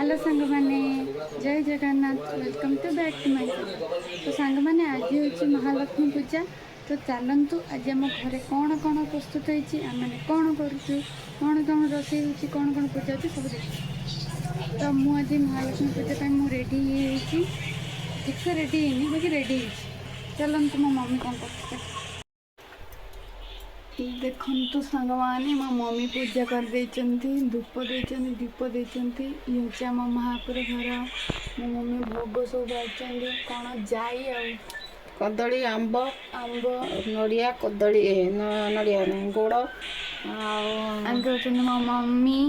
Hello सांग माने जय Jagannath welcome to back to my तो सांग माने आज हूँ महालक्ष्मी पूजा। तो चलतु आज आम घर कौन कौन प्रस्तुत होती आम मैंने कौन करुचु कौन कौन रोषे हो कौन कौन पूजा होती सब देखिए। तो मुझे महालक्ष्मी पूजा मुझे रेडी ठीक से रेडी है बाकी रेडी चलतु मो मम्मी कौन करते देखु सांग मैंने मो मम्मी पूजा कर धूप देती दीप देती ये हूँ आम महापुर घर मो मम्मी भोग सब बाढ़ कौन जाई आ कदली आंब आंब नड़िया कदली नड़िया गोड़ आगे मो मम्मी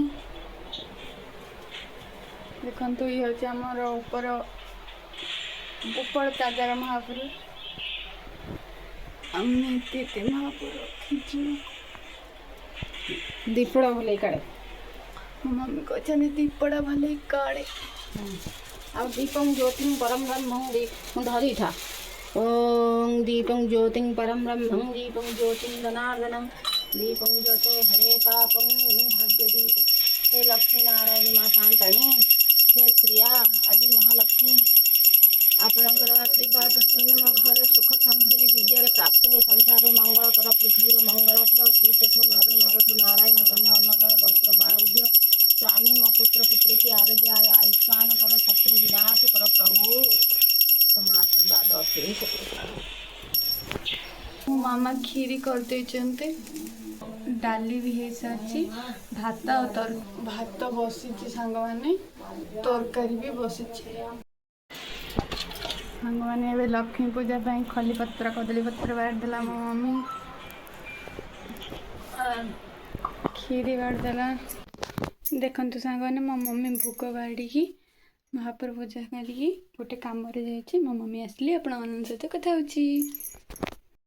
देखु ये हूँ आमर ऊपर ऊपर ताजार महापुर महापुर दीपड़ा भले काड़े मो मम्मी कहते दीपड़ा भले काड़े आ दीपं ज्योतिं परम ब्रह्म धरी था ओम दीपं ज्योतिं परम ब्रह्म दीपं ज्योतिं जनार्दनम दीपं ज्योते हरे पापं भाग्य दीप हे लक्ष्मी नारायणी माँ शांताणी हे श्रिया आदि महालक्ष्मी आपणकर आशीर्वाद मो घर सुख समृद्धि विद्यार प्राप्त हो संसार मंगलकर पृथ्वीर मंगलकर कीटठू नर नरठू नारायण कन्या अन्नगण वस्त्र बाणुज्य स्वामी मो पुत्र पुत्री की आरोग्य आय आयुष्मान कर शत्रु विनाश कर प्रभु तुम आशीर्वाद अशेष मो मामा खीरी कर डाली भी हो सारी भात बसी सांग मैंने तरकारी भी बसी सांग मैंने लक्ष्मी पूजा खली पत्र कदली पत्र बाढ़ला मो मम्मी खीरी बाढ़ला देखु सांग मैंने मो मम्मी भोग बाढ़ी महापुर पूजा करी गोटे कम मो मम्मी आसली आपण सहित कथा होची।